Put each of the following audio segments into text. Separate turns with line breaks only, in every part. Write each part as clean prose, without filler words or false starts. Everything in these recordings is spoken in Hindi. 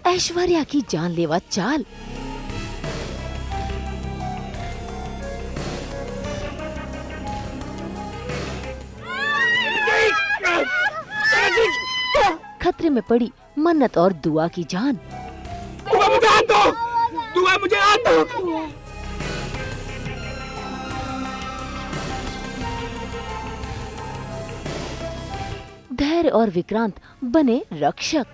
ऐश्वर्या की जानलेवा चाल। खतरे में पड़ी मन्नत और दुआ की जान।
दुआ मुझे हाथ दो, दुआ मुझे हाथ दो।
धैर्य और विक्रांत बने रक्षक।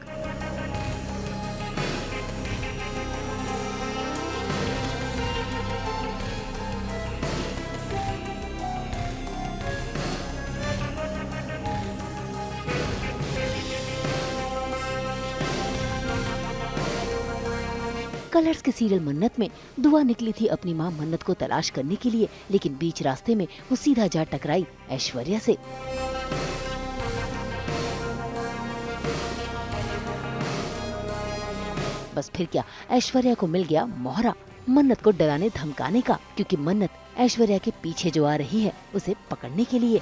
कलर्स के सीरियल मन्नत में दुआ निकली थी अपनी मां मन्नत को तलाश करने के लिए, लेकिन बीच रास्ते में वो सीधा जा टकराई ऐश्वर्या से। बस फिर क्या, ऐश्वर्या को मिल गया मोहरा मन्नत को डराने धमकाने का, क्योंकि मन्नत ऐश्वर्या के पीछे जो आ रही है उसे पकड़ने के लिए।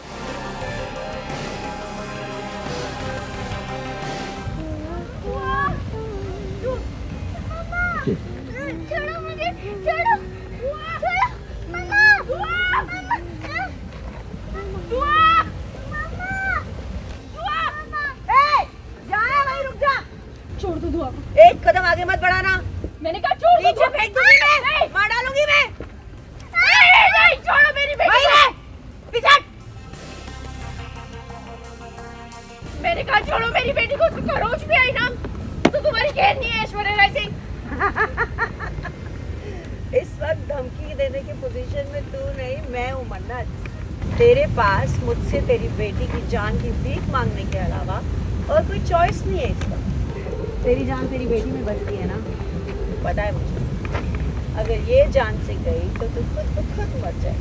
छोड़ो मुझे, छोड़ो, छोड़ो, मम्मा, मम्मा, दुआ, मम्मा, दुआ, ए, जहाँ है वहीं रुक जा। छोड़ दो दुआ को। एक कदम आगे मत बढ़ाना। मैंने कहा छोड़ दो। नीचे फेंक दूंगी मैं, मार डालूंगी मैं। नहीं, छोड़ो मेरी बेटी को। पीछे। मैंने कहा छोड़ो मेरी बेटी को, उसको खरोच भी आई ना, तो तुम्हारी खेल नहीं है ऐश्वर्या राय सिंह। इस वक्त धमकी देने की पोजीशन में तू नहीं, मैं हूँ मन्नत। तेरे पास मुझसे तेरी बेटी की जान की भीख मांगने के अलावा और कोई चॉइस नहीं है इस वक्त। तेरी जान तेरी बेटी में बचती है ना, पता है मुझे। अगर ये जान से गई तो तू खुद मर जाए,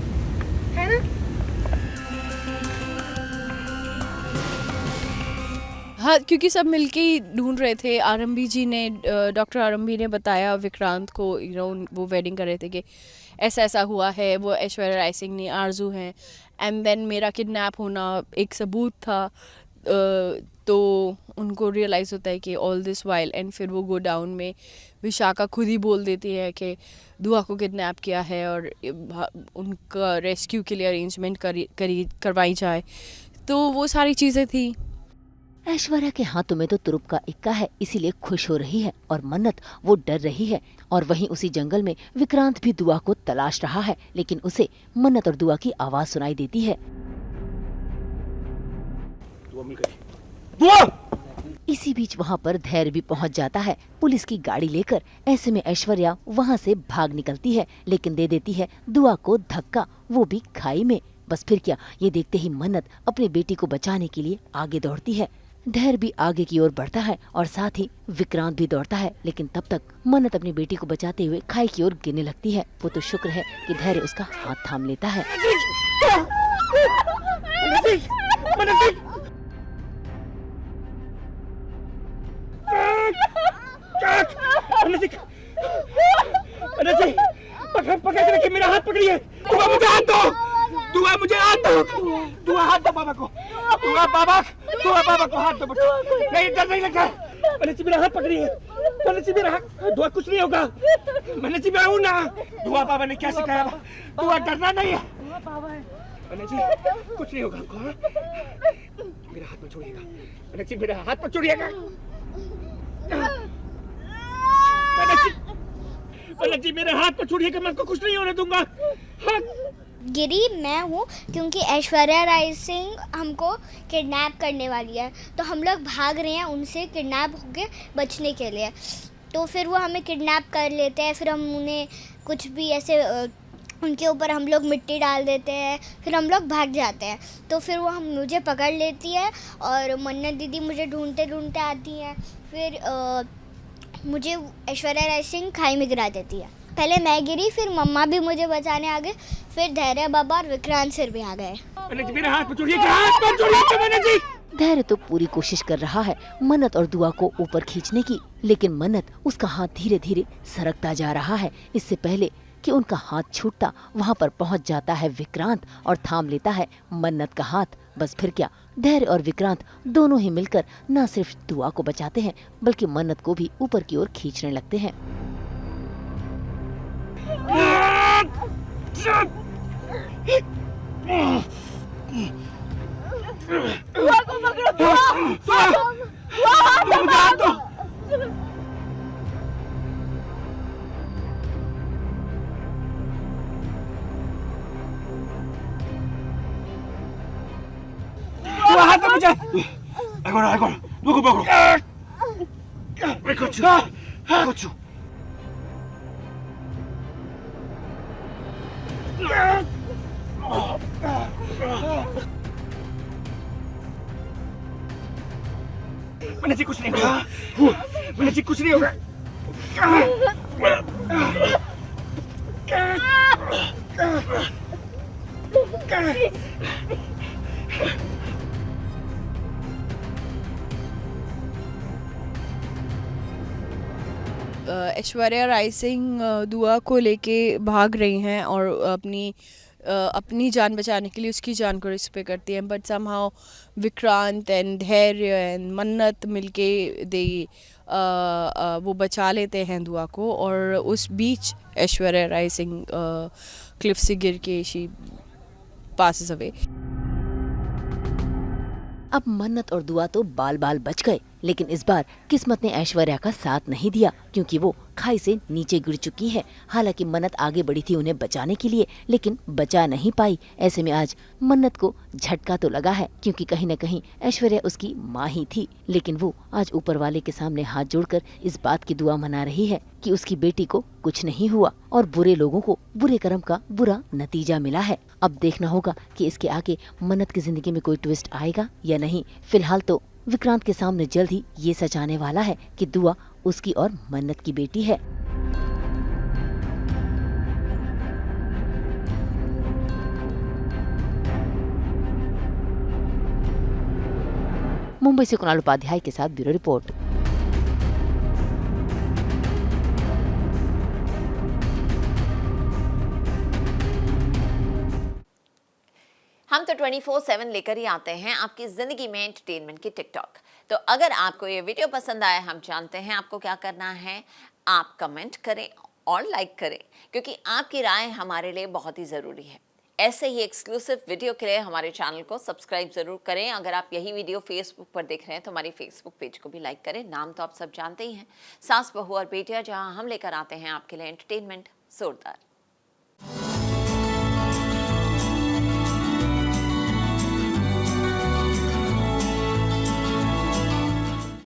है ना?
हाँ, क्योंकि सब मिलके ही ढूंढ रहे थे। आरंभी जी ने, डॉक्टर आरंभी ने बताया विक्रांत को, वो वेडिंग कर रहे थे कि ऐसा ऐसा हुआ है, वो ऐश्वर्या राय सिंह ने आरजू हैं, एंड देन मेरा किडनैप होना एक सबूत था। तो उनको रियलाइज़ होता है कि ऑल दिस वाइल, एंड फिर वो गो डाउन में विशाखा खुद ही बोल देती है कि दुआ को किडनैप किया है और उनका रेस्क्यू के लिए अरेंजमेंट करवाई जाए। तो वो सारी चीज़ें थी।
ऐश्वर्या के हाथों में तो तुरुप का इक्का है, इसीलिए खुश हो रही है, और मन्नत वो डर रही है। और वहीं उसी जंगल में विक्रांत भी दुआ को तलाश रहा है, लेकिन उसे मन्नत और दुआ की आवाज सुनाई देती है।
दुआ!
इसी बीच वहाँ पर धैर्य भी पहुँच जाता है पुलिस की गाड़ी लेकर। ऐसे में ऐश्वर्या वहाँ से भाग निकलती है, लेकिन दे देती है दुआ को धक्का, वो भी खाई में। बस फिर क्या, ये देखते ही मन्नत अपनी बेटी को बचाने के लिए आगे दौड़ती है। धैर्य भी आगे की ओर बढ़ता है और साथ ही विक्रांत भी दौड़ता है, लेकिन तब तक मन्नत अपनी बेटी को बचाते हुए खाई की ओर गिरने लगती है। वो तो शुक्र है कि धैर्य उसका हाथ थाम लेता है।
पकड़ के मेरा हाथ पकड़िए। दुआ मुझे हाथ दो, दुआ मुझे हाथ दो, दुआ हाथ दो बाबा को, दुआ बाबा को हाथ दो। नहीं, डर नहीं लगता। मैंने मेरा हाथ पकड़िए, मैंने मेरा हाथ, दुआ कुछ नहीं होगा, मैंने मैं हूँ ना। दुआ बाबा ने क्या सिखाया? दुआ डरना नहीं है। मैंने कुछ नहीं होगा आपको। मेरा हाथ मत छोड़िएगा, मैंने मेरा हाथ मत छोड़िएगा। मेरे हाथ पर छोड़िएगा, मैं आपको कुछ नहीं होने दूंगा।
गिरी मैं हूँ, क्योंकि ऐश्वर्या राय सिंह हमको किडनैप करने वाली है, तो हम लोग भाग रहे हैं उनसे किडनैप होके बचने के लिए। तो फिर वो हमें किडनैप कर लेते हैं, फिर हम उन्हें कुछ भी ऐसे उनके ऊपर हम लोग मिट्टी डाल देते हैं, फिर हम लोग भाग जाते हैं। तो फिर वो मुझे पकड़ लेती है और मन्नत दीदी मुझे ढूंढते ढूंढते आती हैं। फिर मुझे ऐश्वर्या राय सिंह खाई में गिरा देती है। पहले मैं गिरी, फिर मम्मा भी मुझे बचाने आ गए, फिर धैर्य बाबा और विक्रांत सर भी आ गए।
धैर्य तो पूरी कोशिश कर रहा है मन्नत और दुआ को ऊपर खींचने की, लेकिन मन्नत उसका हाथ धीरे धीरे सरकता जा रहा है। इससे पहले कि उनका हाथ छूटता, वहाँ पर पहुँच जाता है विक्रांत और थाम लेता है मन्नत का हाथ बस फिर क्या, धैर्य और विक्रांत दोनों ही मिलकर न सिर्फ दुआ को बचाते हैं बल्कि मन्नत को भी ऊपर की ओर खींचने लगते हैं।
Agora, 누구 먹으러? 고추. मैंने कुछ नहीं होगा।
ऐश्वर्या राय सिंह दुआ को लेके भाग रही हैं और अपनी जान बचाने के लिए उसकी जान को रिस्क पे करती हैं, बट समहाउ विक्रांत एंड धैर्य एंड मन्नत मिलके वो बचा लेते हैं दुआ को। और उस बीच ऐश्वर्या राय सिंह क्लिफ से गिर के शी पासेस अवे।
अब मन्नत और दुआ तो बाल बाल बच गए, लेकिन इस बार किस्मत ने ऐश्वर्या का साथ नहीं दिया क्योंकि वो खाई से नीचे गिर चुकी है। हालांकि मन्नत आगे बढ़ी थी उन्हें बचाने के लिए, लेकिन बचा नहीं पाई। ऐसे में आज मन्नत को झटका तो लगा है क्योंकि कहीं न कहीं ऐश्वर्या उसकी माँ ही थी, लेकिन वो आज ऊपर वाले के सामने हाथ जोड़कर इस बात की दुआ मना रही है कि उसकी बेटी को कुछ नहीं हुआ और बुरे लोगों को बुरे कर्म का बुरा नतीजा मिला है। अब देखना होगा कि इसके आगे मन्नत की जिंदगी में कोई ट्विस्ट आएगा या नहीं। फिलहाल तो विक्रांत के सामने जल्द ही ये सच आने वाला है कि दुआ उसकी और मन्नत की बेटी है। मुंबई से कुणाल उपाध्याय के साथ ब्यूरो रिपोर्ट।
हम तो 24/7 लेकर ही आते हैं आपकी जिंदगी में एंटरटेनमेंट की टिकटॉक। तो अगर आपको ये वीडियो पसंद आया, हम जानते हैं आपको क्या करना है, आप कमेंट करें और लाइक करें क्योंकि आपकी राय हमारे लिए बहुत ही ज़रूरी है। ऐसे ही एक्सक्लूसिव वीडियो के लिए हमारे चैनल को सब्सक्राइब ज़रूर करें। अगर आप यही वीडियो फेसबुक पर देख रहे हैं तो हमारी फेसबुक पेज को भी लाइक करें। नाम तो आप सब जानते ही हैं, सास बहू और बेटियां, जहां हम लेकर आते हैं आपके लिए एंटरटेनमेंट जोरदार।